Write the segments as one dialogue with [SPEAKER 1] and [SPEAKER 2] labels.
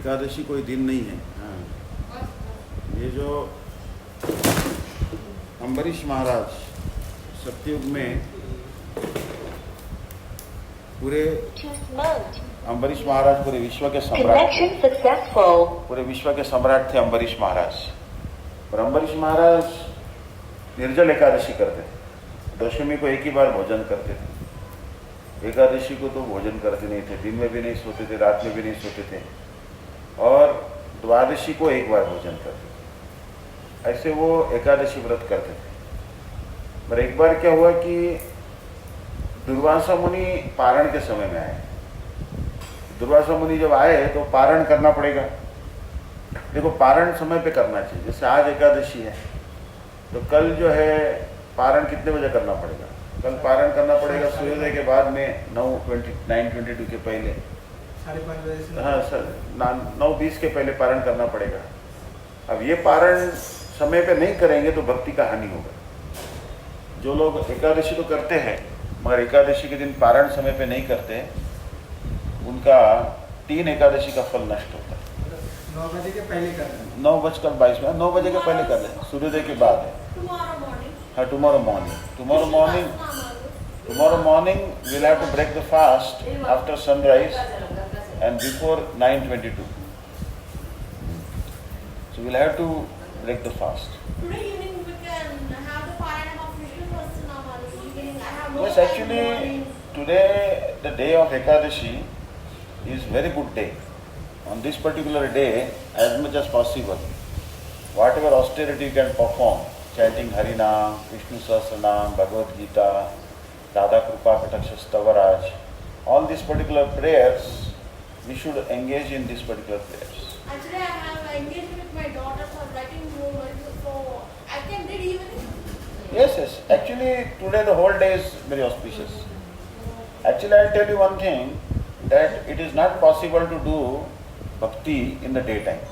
[SPEAKER 1] एकादशी कोई दिन नहीं है। हाँ, ये जो अम्बरीश महाराज सत्ययुग में पूरे अम्बरीश महाराज पूरे विश्व के सम्राट थे। पूरे विश्व के सम्राट थे अम्बरीश महाराज। और अम्बरीश महाराज निर्जल एकादशी करते थे। दशमी को एक ही बार भोजन करते थे। एकादशी को तो भोजन करते नहीं थे, दिन में भी नहीं सोते थे, रात में भी नहीं सोते थे। और द्वादशी को एक बार भोजन करते थे। ऐसे वो एकादशी व्रत करते थे। पर एक बार क्या हुआ कि दुर्वासा मुनि पारण के समय में आए। दुर्वासा मुनि जब आए तो पारण करना पड़ेगा। देखो, पारण समय पे करना चाहिए। जैसे आज एकादशी है तो कल जो है पारण कितने बजे करना पड़ेगा? कल पारण करना पड़ेगा सूर्योदय के बाद में 9:22 के पहले,
[SPEAKER 2] 5:30 बजे से।
[SPEAKER 1] हाँ सर, 9:20 के पहले पारण करना पड़ेगा। अब ये पारण समय पे नहीं करेंगे तो भक्ति का हानि होगा। जो लोग एकादशी तो करते हैं मगर एकादशी के दिन पारण समय पे नहीं करते, उनका 3 एकादशी का फल नष्ट होता है।
[SPEAKER 2] 9 बजे के पहले कर लें।
[SPEAKER 1] 9:22 में, 9 बजे के पहले कर लें, सूर्योदय के बाद है। हाँ, tomorrow morning we'll have to break the fast after sunrise and before 9:22. So we'll have to break the fast.
[SPEAKER 3] Today evening we can have the paranam of Vishnu Sahasranam evening. I have no
[SPEAKER 1] Yes,
[SPEAKER 3] time in the
[SPEAKER 1] actually
[SPEAKER 3] morning.
[SPEAKER 1] today the day of Ekadashi is very good day. On this particular day, as much as possible, whatever austerity you can perform, chanting Harinam, Vishnu Sahasranam, Bhagavad Gita, Radha Kripa Kataksha Stavaraj, all these particular prayers, we should engage in these particular prayers.
[SPEAKER 3] Actually, I have engaged with my daughter for writing homework, so I can read evening.
[SPEAKER 1] Yes. Actually, today the whole day is very auspicious. Actually, I'll tell you one thing, that it is not possible to do bhakti in the daytime.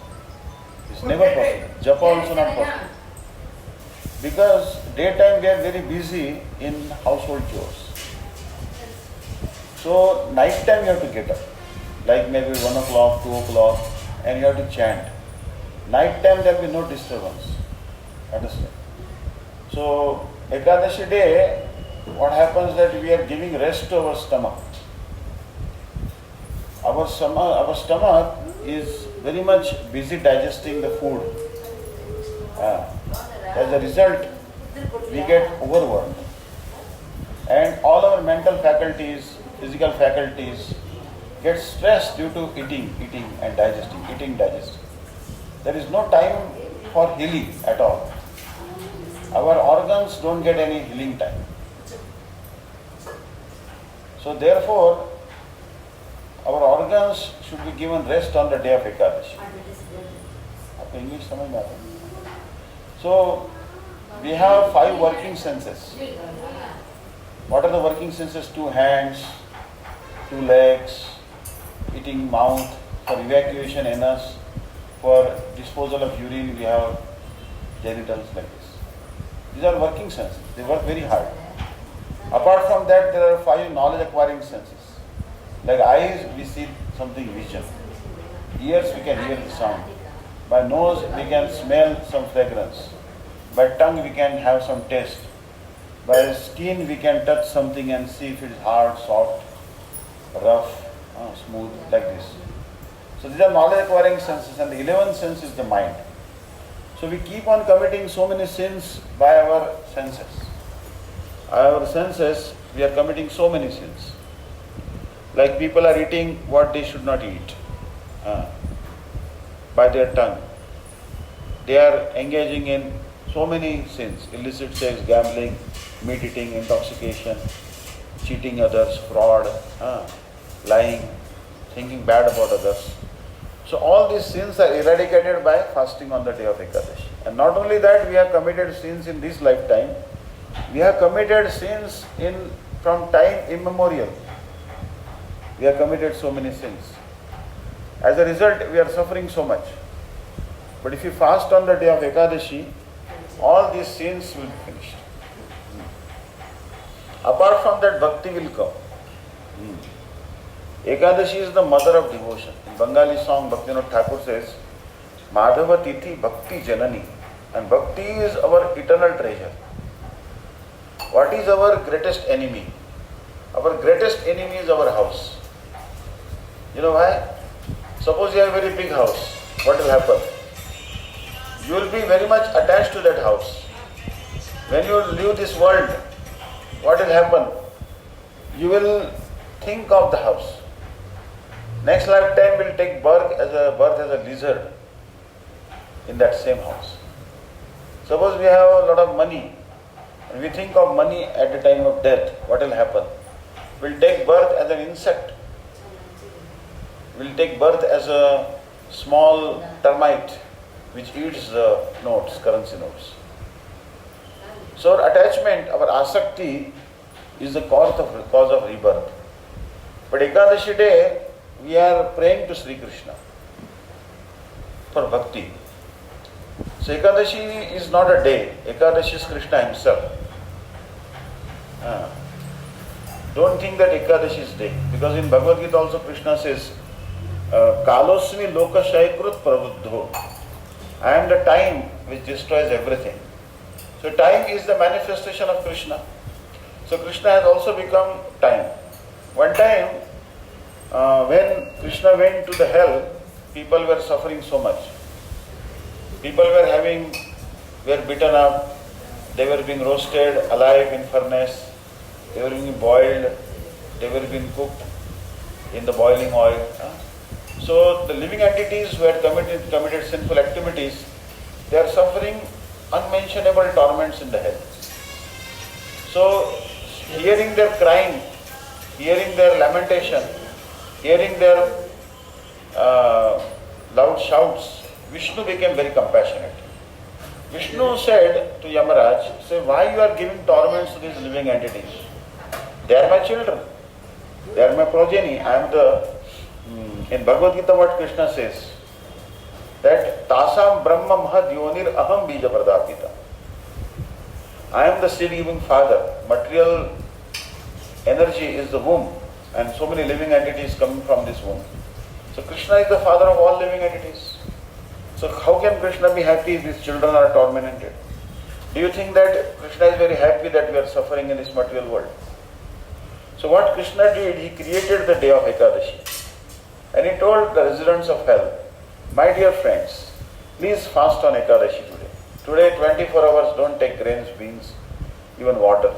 [SPEAKER 1] It's never possible. Japa also not possible. Because daytime we are very busy in household chores. So night time you have to get up, like maybe 1 o'clock, 2 o'clock, and you have to chant. Night time there will be no disturbance. Understand? So Ekadashi day, what happens that we are giving rest to our stomach. Our stomach is very much busy digesting the food. As a result, we get overworked. And all our mental faculties, physical faculties get stressed due to eating and digesting. There is no time for healing at all. Our organs don't get any healing time. So therefore, our organs should be given rest on the day of Ekadashi. आपको English समझ में आता है? So we have 5 working senses. What are the working senses? 2 hands, 2 legs, eating mouth, for evacuation anus, for disposal of urine we have genitals like this. These are working senses. They work very hard. Apart from that, there are 5 knowledge acquiring senses. Like eyes, we see something vision. Ears, we can hear the sound. By nose, we can smell some fragrance. By tongue, we can have some taste. By skin, we can touch something and see if it is hard, soft, rough, smooth, like this. So these are knowledge acquiring senses, and the 11th sense is the mind. So we keep on committing so many sins by our senses. Our senses, we are committing so many sins. Like people are eating what they should not eat. By their tongue. They are engaging in so many sins: illicit sex, gambling, meat eating, intoxication, cheating others, fraud, lying, thinking bad about others. So all these sins are eradicated by fasting on the day of Ekadashi. And not only that, we have committed sins in this lifetime, we have committed sins from time immemorial. We have committed so many sins. As a result, we are suffering so much. But if you fast on the day of Ekadashi, all these sins will be finished. Apart from that, bhakti will come. Ekadashi is the mother of devotion. In Bengali song, Bhaktivinoda Thakur says, Madhava Tithi Bhakti Janani. And Bhakti is our eternal treasure. What is our greatest enemy? Our greatest enemy is our house. You know why? Suppose you have a very big house. What will happen? You will be very much attached to that house. When you leave this world, what will happen? You will think of the house. Next lifetime will take birth as a lizard in that same house. Suppose we have a lot of money and we think of money at the time of death, what will happen? We'll take birth as an insect. We'll take birth as a small termite which eats the notes, currency notes. So our attachment, our asakti is the cause of rebirth. But Ekadashi day, we are praying to Sri Krishna for bhakti. So Ekadashi is not a day. Ekadashi is Krishna himself. Don't think that Ekadashi is day. Because in Bhagavad Gita also Krishna says, Kalosmi lokashaykrut prabuddho. I am the time which destroys everything. So time is the manifestation of Krishna. So Krishna has also become time. One time, when Krishna went to the hell, people were suffering so much. People were beaten up, they were being roasted alive in furnace, they were being boiled, they were being cooked in the boiling oil. So the living entities who had committed sinful activities, they are suffering unmentionable torments in the hell. So hearing their crying, hearing their lamentation, hearing their loud shouts, Vishnu became very compassionate. Vishnu said to Yamaraj, say, why you are giving torments to these living entities? They are my children. They are my progeny. I am in Bhagavad Gita what Krishna says, that Tasam Brahma Mahad Yonir Aham Bija Pradapita. I am the seed-giving father. Material energy is the womb, and so many living entities coming from this womb. So Krishna is the father of all living entities. So how can Krishna be happy if his children are tormented? Do you think that Krishna is very happy that we are suffering in this material world? So what Krishna did, he created the day of Ekadashi. And he told the residents of hell, my dear friends, please fast on Ekadashi today. Today 24 hours, don't take grains, beans, even water.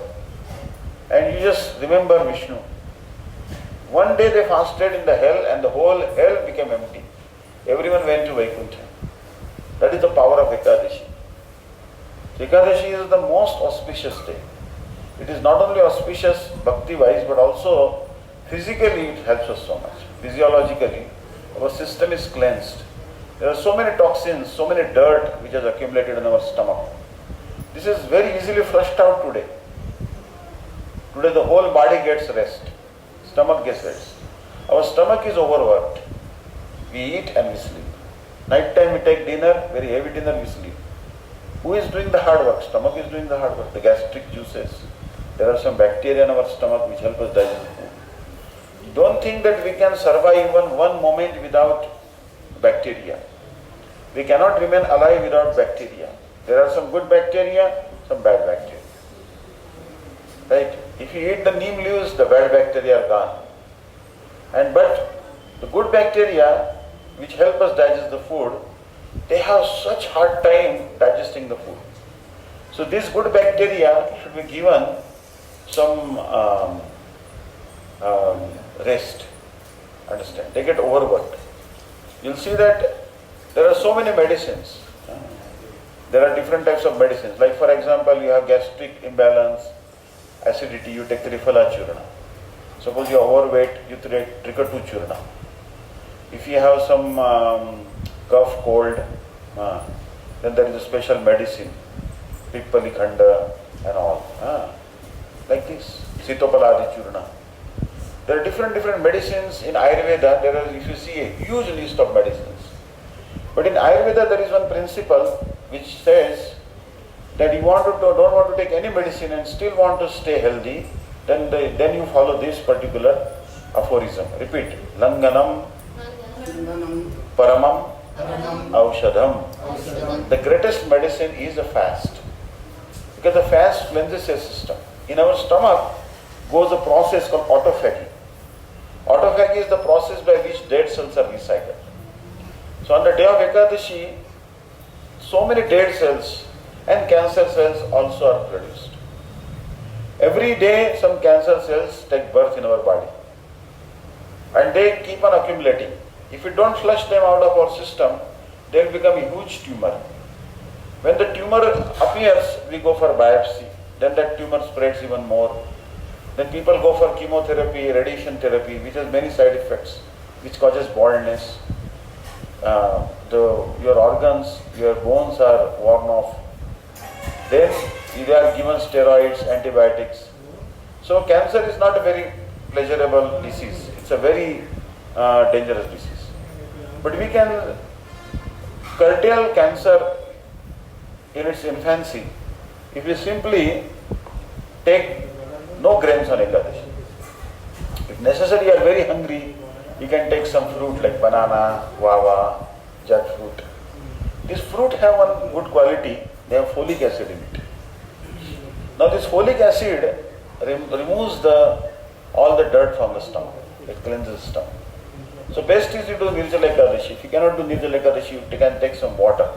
[SPEAKER 1] And you just remember Vishnu. One day they fasted in the hell and the whole hell became empty. Everyone went to Vaikuntha. That is the power of Ekadashi. Ekadashi is the most auspicious day. It is not only auspicious bhakti-wise, but also physically it helps us so much. Physiologically, our system is cleansed. There are so many toxins, so many dirt which has accumulated in our stomach. This is very easily flushed out today. Today the whole body gets rest. Stomach gets rest. Our stomach is overworked. We eat and we sleep. Night time we take dinner, very heavy dinner, we sleep. Who is doing the hard work? Stomach is doing the hard work. The gastric juices. There are some bacteria in our stomach which help us digest the food. Don't think that we can survive even one moment without bacteria. We cannot remain alive without bacteria. There are some good bacteria, some bad bacteria. Right? If you eat the neem leaves, the bad bacteria are gone. But the good bacteria which help us digest the food, they have such hard time digesting the food. So these good bacteria should be given some rest. Understand? They get overworked. You'll see that there are so many medicines. There are different types of medicines. Like for example, you have gastric imbalance, acidity, you take Triphala Churna. Suppose you are overweight, you take Trikatu Churna. If you have some cough, cold, then there is a special medicine, Pippali Khanda and all. Like this, Sitopaladi Churna. There are different medicines in Ayurveda. There are, if you see, a huge list of medicines. But in Ayurveda there is one principle which says that you don't want to take any medicine and still want to stay healthy, then you follow this particular aphorism. Repeat. Langanam
[SPEAKER 2] Langanam,
[SPEAKER 1] paramam
[SPEAKER 2] Paramam,
[SPEAKER 1] aushadham.
[SPEAKER 2] Aushadham.
[SPEAKER 1] The greatest medicine is a fast. Because the fast cleanses your system. In our stomach goes a process called autophagy. Autophagy is the process by which dead cells are recycled. So on the day of Ekadasi, so many dead cells and cancer cells also are produced. Every day some cancer cells take birth in our body. And they keep on accumulating. If we don't flush them out of our system, they will become a huge tumor. When the tumor appears, we go for biopsy. Then that tumor spreads even more. Then people go for chemotherapy, radiation therapy, which has many side effects, which causes baldness. Your organs, your bones are worn off. Then they are given steroids, antibiotics. So cancer is not a very pleasurable disease. It's a very dangerous disease. But we can curtail cancer in its infancy if we simply take no grains on Ekadashi. If necessary, you are very hungry, you can take some fruit like banana, guava, jackfruit. These fruit have one good quality, they have folic acid in it. Now this folic acid removes all the dirt from the stomach, it cleanses the stomach. So best is you do Nirjala Ekadashi. If you cannot do Nirjala Ekadashi, you can take some water.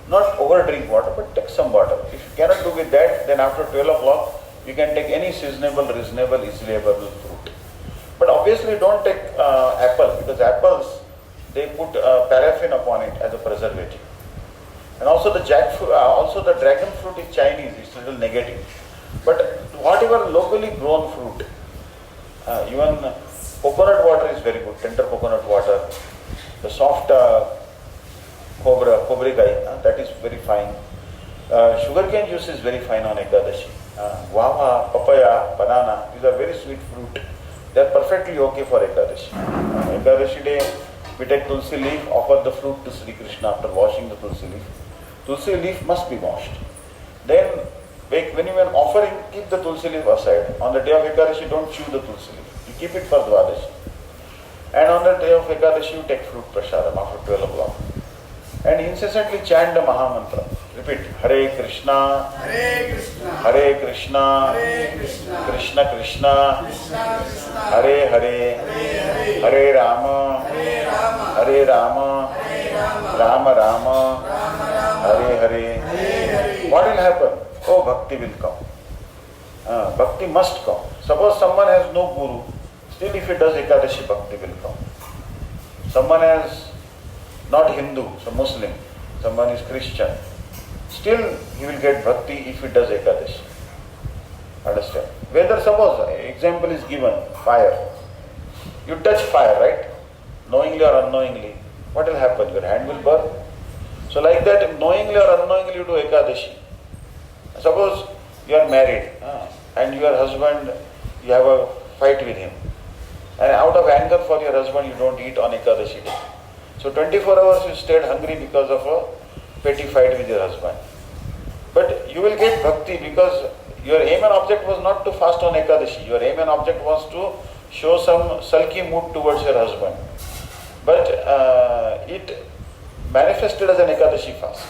[SPEAKER 1] Not over drink water, but take some water. If you cannot do with that, then after 12 o'clock, you can take any seasonable, reasonable, easily available fruit. But obviously don't take apple, because apples, they put paraffin upon it as a preservative. And also the jackfruit, also the dragon fruit is Chinese, it's a little negative. But whatever locally grown fruit, even coconut water is very good, tender coconut water, the soft kobrikai, that is very fine. Sugarcane juice is very fine on Ekadashi. Guava, papaya, banana, these are very sweet fruit. They are perfectly okay for Ekadashi. Ekadashi day, we take tulsi leaf, offer the fruit to Sri Krishna after washing the tulsi leaf. Tulsi leaf must be washed. Then, when you are offering, keep the tulsi leaf aside. On the day of Ekadashi, don't chew the tulsi leaf. You keep it for Dwadashi. And on the day of Ekadashi, you take fruit prasadam after 12 o'clock. And incessantly chant the Maha Mantra. Repeat, Hare Krishna,
[SPEAKER 2] Hare Krishna,
[SPEAKER 1] Hare Krishna,
[SPEAKER 2] Hare Krishna,
[SPEAKER 1] Krishna Krishna,
[SPEAKER 2] Krishna Krishna,
[SPEAKER 1] Hare Hare,
[SPEAKER 2] Hare Hare,
[SPEAKER 1] Hare Rama,
[SPEAKER 2] Hare Rama,
[SPEAKER 1] Hare Rama,
[SPEAKER 2] Hare Rama,
[SPEAKER 1] Rama Rama,
[SPEAKER 2] Rama Rama,
[SPEAKER 1] Hare Hare.
[SPEAKER 2] Hare Hare.
[SPEAKER 1] What will happen? Oh, bhakti will come. Bhakti must come. Suppose someone has no guru, still if he does Ekadashi, bhakti will come. Someone has not Hindu, so Muslim, someone is Christian, still he will get bhakti if he does Ekadashi. Understand? Whether suppose, example is given, fire. You touch fire, right? Knowingly or unknowingly, what will happen? Your hand will burn. So like that, knowingly or unknowingly you do Ekadashi. Suppose you are married and your husband, you have a fight with him. And out of anger for your husband, you don't eat on Ekadashi day. So 24 hours you stayed hungry because of a petty fight with your husband. But you will get bhakti because your aim and object was not to fast on Ekadashi. Your aim and object was to show some sulky mood towards your husband. But it manifested as an Ekadashi fast.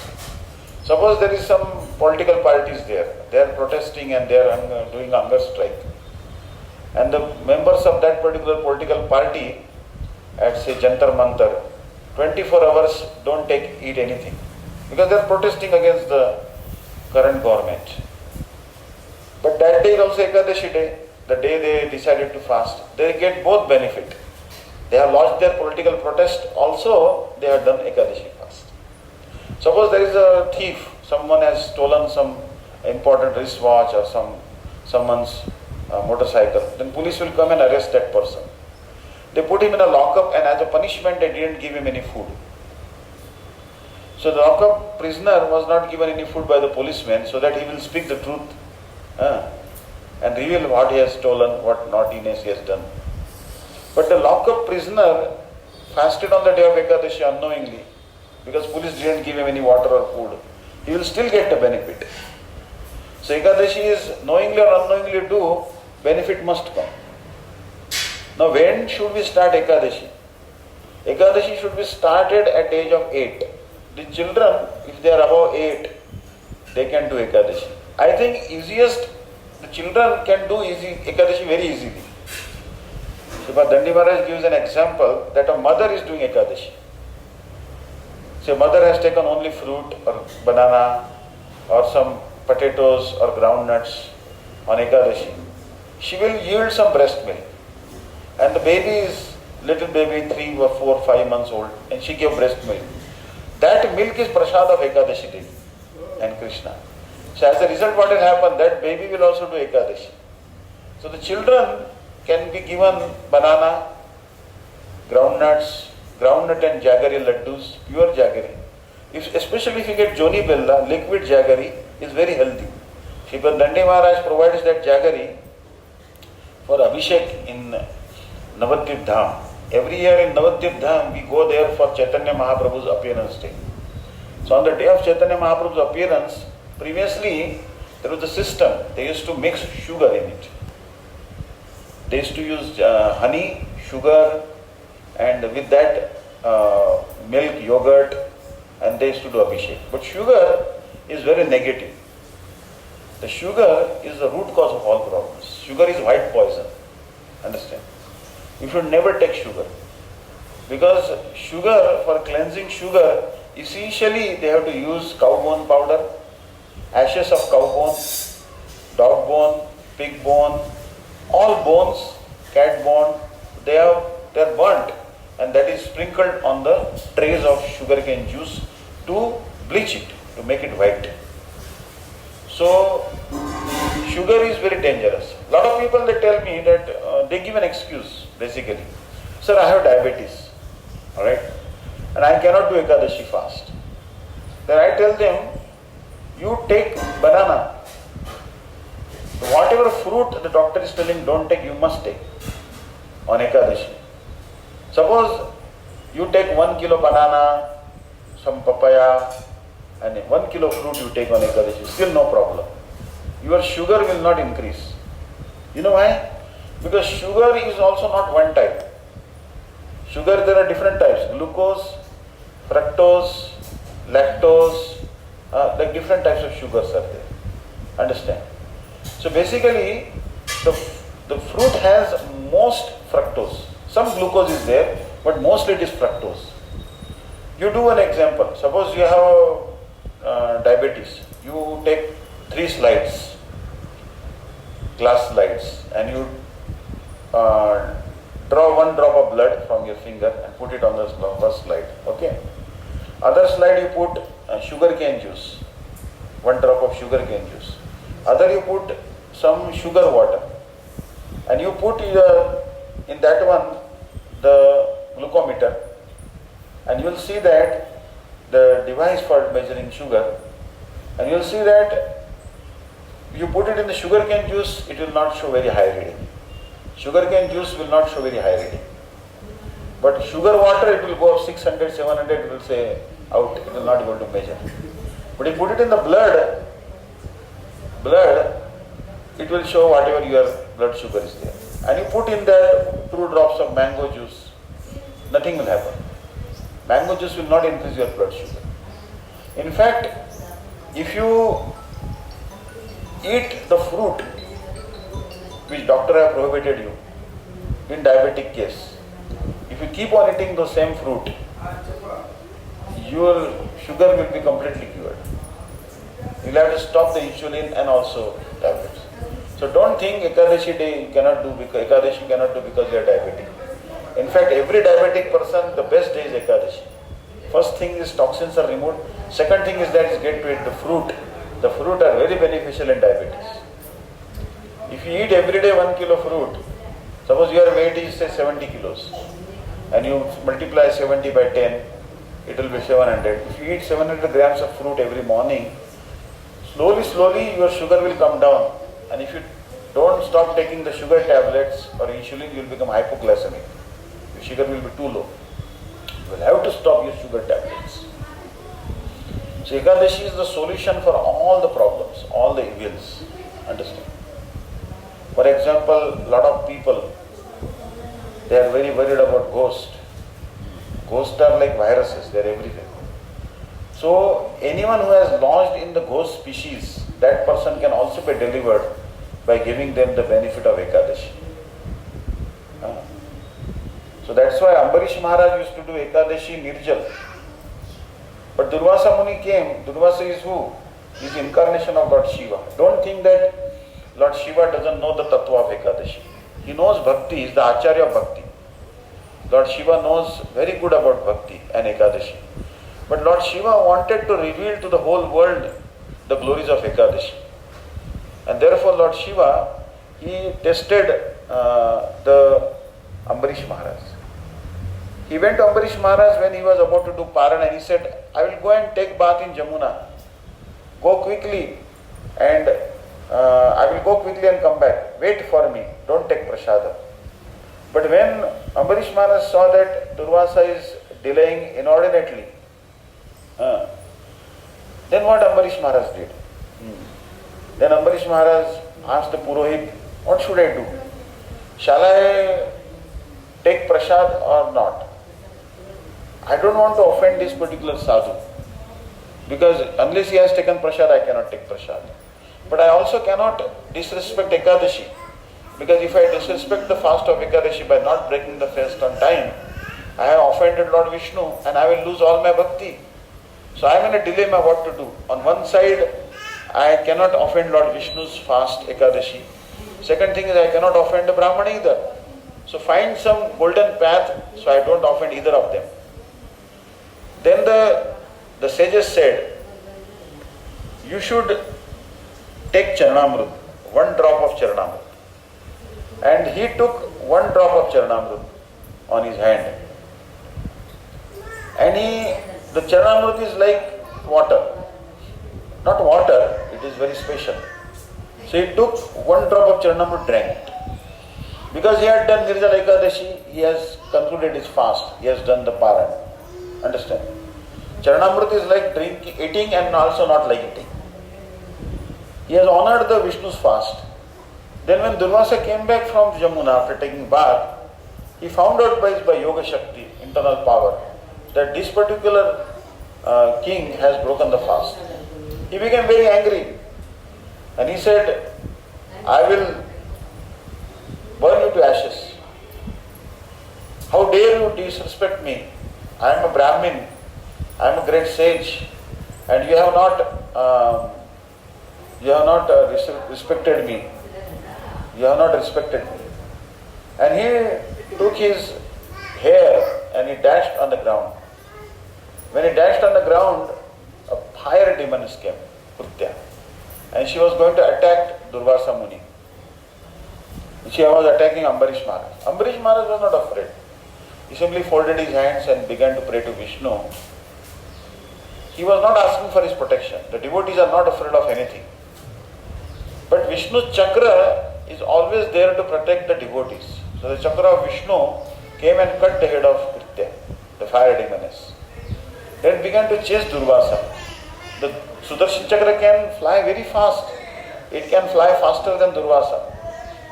[SPEAKER 1] Suppose there is some political parties there. They are protesting and they are doing hunger strike. And the members of that particular political party at say Jantar Mantar, 24 hours don't eat anything. Because they are protesting against the current government. But that day is also Ekadashi day, the day they decided to fast. They get both benefit. They have lodged their political protest, also they have done Ekadashi fast. Suppose there is a thief, someone has stolen some important wristwatch or someone's motorcycle, then police will come and arrest that person. They put him in a lockup and as a punishment they didn't give him any food. So the lockup prisoner was not given any food by the policeman so that he will speak the truth and reveal what he has stolen, what naughtiness he has done. But the lockup prisoner fasted on the day of Ekadashi unknowingly because police didn't give him any water or food. He will still get the benefit. So Ekadashi is knowingly or unknowingly do, benefit must come. Now when should we start Ekadashi? Ekadashi should be started at age of 8. The children, if they are above 8, they can do Ekadashi. I think easiest, the children can do Ekadashi very easily. Sripad Dandi Maharaj gives an example that a mother is doing Ekadashi. Say mother has taken only fruit or banana or some potatoes or groundnuts on Ekadashi. She will yield some breast milk. And the baby is, little baby, 3 or 4, 5 months old, and she gave breast milk. That milk is prasad of Ekadashi Devi and Krishna. So as a result, what will happen? That baby will also do Ekadashi. So the children can be given banana, groundnuts, groundnut and jaggery laddus, pure jaggery. Especially if you get Joni Bella, liquid jaggery is very healthy. Sripad Dandi Maharaj provides that jaggery for Abhishek in Navadvip Dham. Every year in Navadvip Dham, we go there for Chaitanya Mahaprabhu's appearance day. So on the day of Chaitanya Mahaprabhu's appearance, previously there was a system. They used to mix sugar in it. They used to use honey, sugar, and with that milk, yogurt, and they used to do Abhishek. But sugar is very negative. The sugar is the root cause of all problems. Sugar is white poison. Understand? You should never take sugar. Because sugar, for cleansing sugar, essentially they have to use cow bone powder, ashes of cow bone, dog bone, pig bone, all bones, cat bone, they are burnt, and that is sprinkled on the trays of sugarcane juice to bleach it, to make it white. So, sugar is very dangerous. A lot of people, they tell me that they give an excuse, basically. Sir, I have diabetes, alright, and I cannot do Ekadashi fast. Then I tell them, you take banana. Whatever fruit the doctor is telling don't take, you must take on Ekadashi. Suppose you take 1 kilo banana, some papaya, and 1 kilo fruit you take on Ekadashi, still no problem. Your sugar will not increase. You know why? Because sugar is also not one type. Sugar, there are different types. Glucose, fructose, lactose, like different types of sugars are there. Understand? So basically, the fruit has most fructose. Some glucose is there, but mostly it is fructose. You do an example. Suppose you have diabetes. You take 3 slides, glass slides, and you draw 1 drop of blood from your finger and put it on the first slide. Okay. Other slide you put sugar cane juice, 1 drop of sugar cane juice. Other you put some sugar water, and you put in that one the glucometer, and you will see that the device for measuring sugar, and you will see that you put it in the sugar cane juice, it will not show very high reading. Sugar cane juice will not show very high reading. But sugar water, it will go up 600, 700, it will say out, it will not be able to measure. But if you put it in the blood, it will show whatever your blood sugar is there. And you put in that 2 drops of mango juice, nothing will happen. Mango juice will not increase your blood sugar. In fact, if you eat the fruit which doctor have prohibited you, in diabetic case, if you keep on eating the same fruit, your sugar will be completely cured. You will have to stop the insulin and also tablets. So don't think Ekadashi day you cannot do because Ekadashi cannot do because you are diabetic. In fact, every diabetic person, the best day is Ekadashi. First thing is toxins are removed. Second thing is that is get to eat the fruit. The fruit are very beneficial in diabetes. If you eat every day 1 kilo fruit, suppose your weight is say 70 kilos, and you multiply 70 by 10, it will be 700. If you eat 700 grams of fruit every morning, slowly your sugar will come down. And if you don't stop taking the sugar tablets or insulin, you will become hypoglycemic. Your sugar will be too low. You will have to stop your sugar tablets. So Ekadashi is the solution for all the problems, all the evils. Understand? For example, a lot of people, They are very worried about ghosts. Ghosts are like viruses, they are everywhere. So anyone who has lodged in the ghost species, that person can also be delivered by giving them the benefit of Ekadashi. So that's why Ambarish Maharaj used to do Ekadashi Nirjal. But Durvasa Muni came. Durvasa is who? He is incarnation of Lord Shiva. Don't think that Lord Shiva doesn't know the tattva of Ekadashi. He knows Bhakti, he is the Acharya of Bhakti. Lord Shiva knows very good about Bhakti and Ekadashi. But Lord Shiva wanted to reveal to the whole world the glories of Ekadashi. And therefore Lord Shiva, he tested the Ambarish Maharaj. He went to Ambarish Maharaj when he was about to do Paran and he said, I will go and take bath in Jamuna. Go quickly and I will go quickly and come back. Wait for me. Don't take prasada. But when Ambarish Maharaj saw that Durvasa is delaying inordinately, then what Ambarish Maharaj did? Then Ambarish Maharaj asked the Purohit, what should I do? Shall I take prasad or not? I don't want to offend this particular sadhu, because unless he has taken prasad, I cannot take prasad. But I also cannot disrespect Ekadashi, because if I disrespect the fast of Ekadashi by not breaking the fast on time, I have offended Lord Vishnu and I will lose all my bhakti. So I am in a dilemma what to do. On one side, I cannot offend Lord Vishnu's fast Ekadashi. Second thing is I cannot offend the Brahmana either. So find some golden path so I don't offend either of them. Then the sages said, you should take Charanamrut, one drop of Charanamrut. And he took one drop of Charanamrut on his hand. And the Charanamrut is like water. Not water, it is very special. So he took one drop of Charanamrut, drank it. Because he had done Nirjala Ekadashi, he has concluded his fast, he has done the Paran. Understand? Charanamrut is like eating and also not like eating. He has honored the Vishnu's fast. Then when Durvasa came back from Jamuna after taking bath, he found out by Yoga Shakti, internal power, that this particular king has broken the fast. He became very angry and he said, I will burn you to ashes. How dare you disrespect me? I am a Brahmin, I am a great sage, and you have not respected me. You have not respected me. And he took his hair and he dashed on the ground. When he dashed on the ground, a fire demoness came, Kritya, and she was going to attack Durvasa Muni. She was attacking Ambarish Maharaj. Ambarish Maharaj was not afraid. He simply folded his hands and began to pray to Vishnu. He was not asking for his protection. The devotees are not afraid of anything. But Vishnu's chakra is always there to protect the devotees. So the chakra of Vishnu came and cut the head of Kritya, the fire demoness. Then began to chase Durvasa. The Sudarshan chakra can fly very fast. It can fly faster than Durvasa.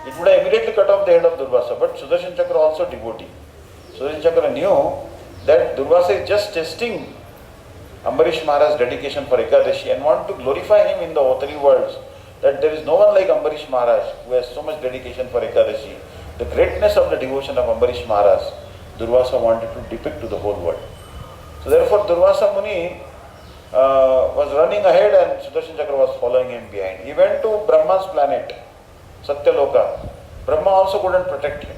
[SPEAKER 1] It would have immediately cut off the head of Durvasa, but Sudarshan chakra also devotee. Sudarshan chakra knew that Durvasa is just testing Ambarish Maharaj's dedication for Ekadashi and want to glorify him in the three worlds, that there is no one like Ambarish Maharaj who has so much dedication for Ekadashi. The greatness of the devotion of Ambarish Maharaj, Durvasa wanted to depict to the whole world. So therefore Durvasa Muni was running ahead and Sudarshan Chakra was following him behind. He went to Brahma's planet, Satyaloka. Brahma also couldn't protect him.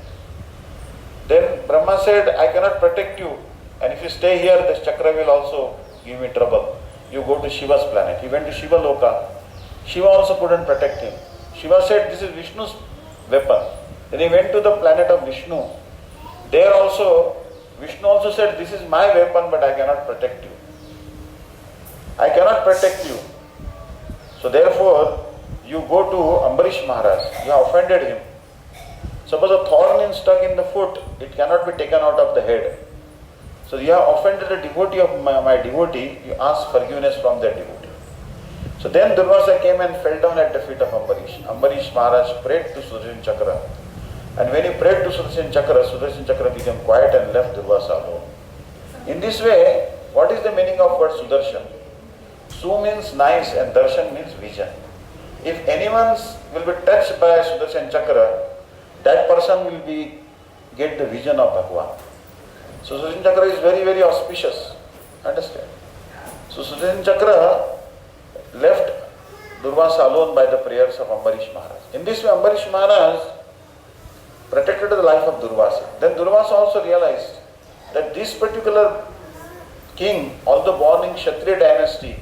[SPEAKER 1] Then Brahma said, I cannot protect you, and if you stay here, this chakra will also give me trouble. You go to Shiva's planet. He went to Shiva Loka. Shiva also couldn't protect him. Shiva said, this is Vishnu's weapon. Then he went to the planet of Vishnu. There also, Vishnu also said, this is my weapon, but I cannot protect you. I cannot protect you. So therefore, you go to Ambarish Maharaj. You have offended him. Suppose a thorn is stuck in the foot, it cannot be taken out of the head. So you have offended a devotee of my devotee, you ask forgiveness from that devotee. So then Durvasa came and fell down at the feet of Ambarish. Ambarish Maharaj prayed to Sudarshan Chakra And when he prayed to Sudarshan Chakra became quiet and left Durvasa alone. In this way, what is the meaning of word Sudarshan? Su means nice and Darshan means vision. If anyone will be touched by Sudarshan Chakra, that person will get the vision of Bhagavan. So Sudarshan Chakra is very, very auspicious. Understand? So Sudarshan Chakra left Durvasa alone by the prayers of Ambarish Maharaj. In this way, Ambarish Maharaj protected the life of Durvasa. Then Durvasa also realized that this particular king, although born in Kshatriya dynasty,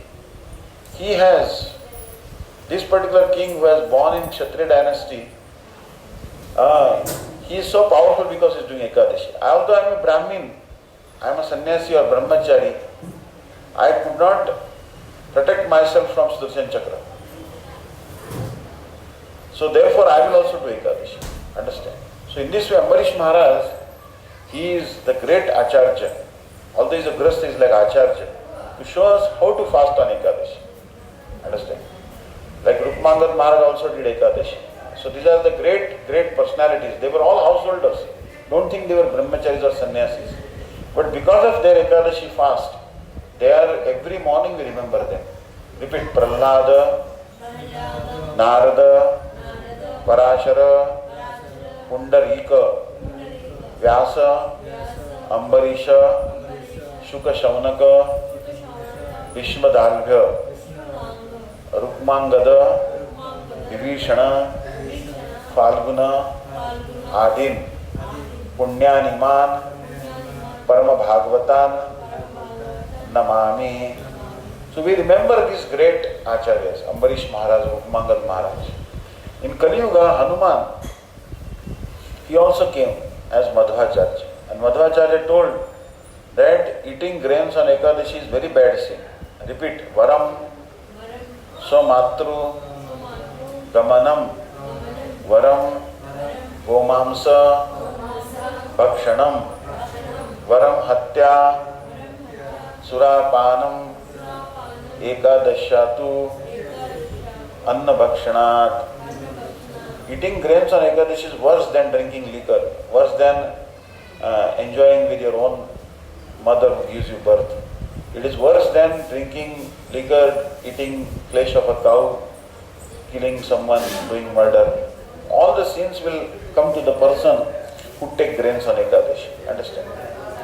[SPEAKER 1] this particular king who was born in Kshatriya dynasty, he is so powerful because he is doing Ekadashi. Although I am a Brahmin, I am a sannyasi or brahmachari, I could not protect myself from Sudarshan Chakra. So therefore I will also do Ekadashi. Understand? So in this way Ambarish Maharaj, he is the great Acharya. Although he is a Grihastha, he is like Acharya to show us how to fast on Ekadashi. Understand? Like Rukmangad Maharaj also did Ekadashi. So these are the great personalities. They were all householders. Don't think they were brahmacharis or sannyasis. But because of their Ekadashi fast, they are every morning we remember them. Repeat: Prahlada, Narada, Parashara, Pundarika, Vyasa, Ambarisha, Shuka Shaunaka, Bhishmadalbhya, Rukmangada, Vibhishana, Falguna, Adin, Punyaniman, Parama Bhagavatan, Namami. So we remember these great acharyas, Ambarish Maharaj, Rukmangad Maharaj. In Kali Yuga, Hanuman, he also came as Madhvacharya. And Madhvacharya told that eating grains on Ekadashi is very bad sin. Repeat: Varam, Swamatru, Gamanam, Varam, Gomamsa, Bhakshanam, Varam Hatya, Surapanam, Ekadashyatu, Anna Bhakshanat. Eating grains on Ekadashi is worse than drinking liquor, worse than enjoying with your own mother who gives you birth. It is worse than drinking liquor, eating flesh of a cow, killing someone, doing murder. All the sins will come to the person who take grains on Ekadashi. Understand?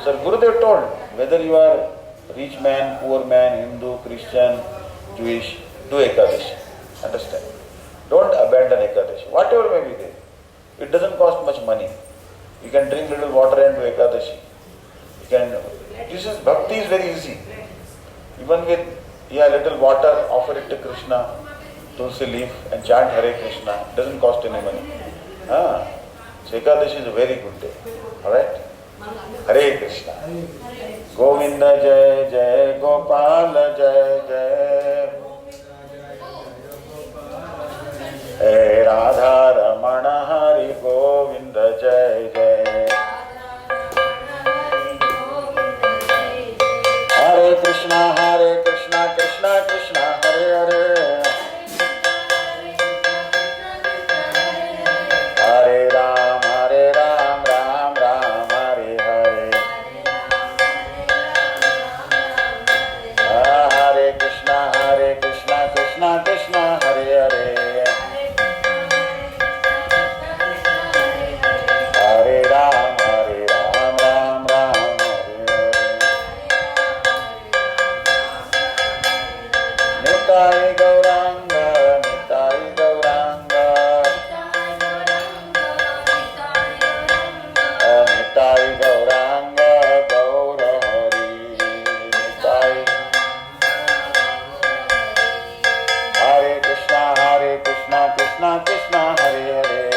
[SPEAKER 1] So Gurudev told, whether you are rich man, poor man, Hindu, Christian, Jewish, do Ekadashi. Understand? Don't abandon Ekadashi. Whatever may be there. It doesn't cost much money. You can drink little water and do Ekadashi. Bhakti is very easy. Even with little water, offer it to Krishna, tulsi leaf, and chant Hare Krishna. It doesn't cost any money. So Ekadashi is a very good day. Alright? Hare Krishna. Govinda Jai Jai Gopal Jai Jai. Hey Radha Ramana Hari Govinda Jai Jai. Hare Krishna, Krishna Krishna, Hare Hare. Hare Ram, Ram Ram, Hare Hare. Hare Krishna, Krishna Krishna, Hare Hare. Hare Ram, Ram Ram, Hare Hare. Nitai Gauranga, Nitai Gauranga, Nitai Gauranga, Gaura Hari, Nitai. Hare Krishna, Krishna Krishna, Hare Hare.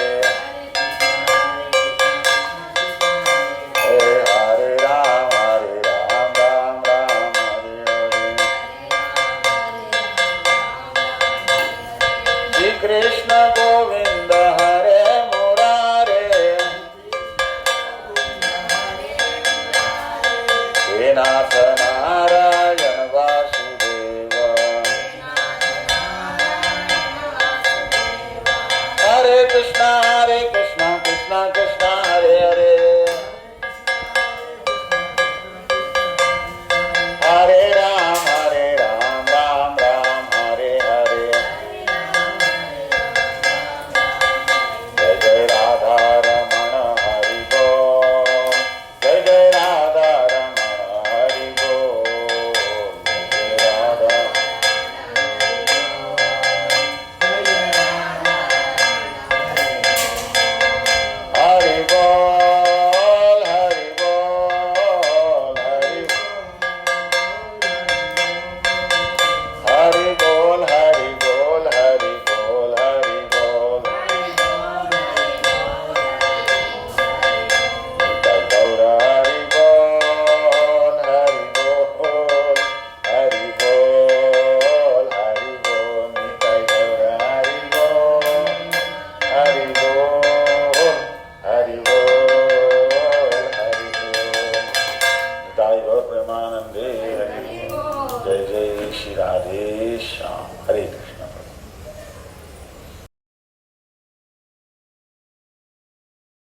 [SPEAKER 1] Hare Ram, Ram Ram, Hare Hare. Shri Krishna Govinda Hare Murare, Srinath Narayana Vasudeva. Hare Krishna, Krishna Krishna, Premanande Hari Bol. Jai Jai Shri Radhe Shyam. Hare Krishna.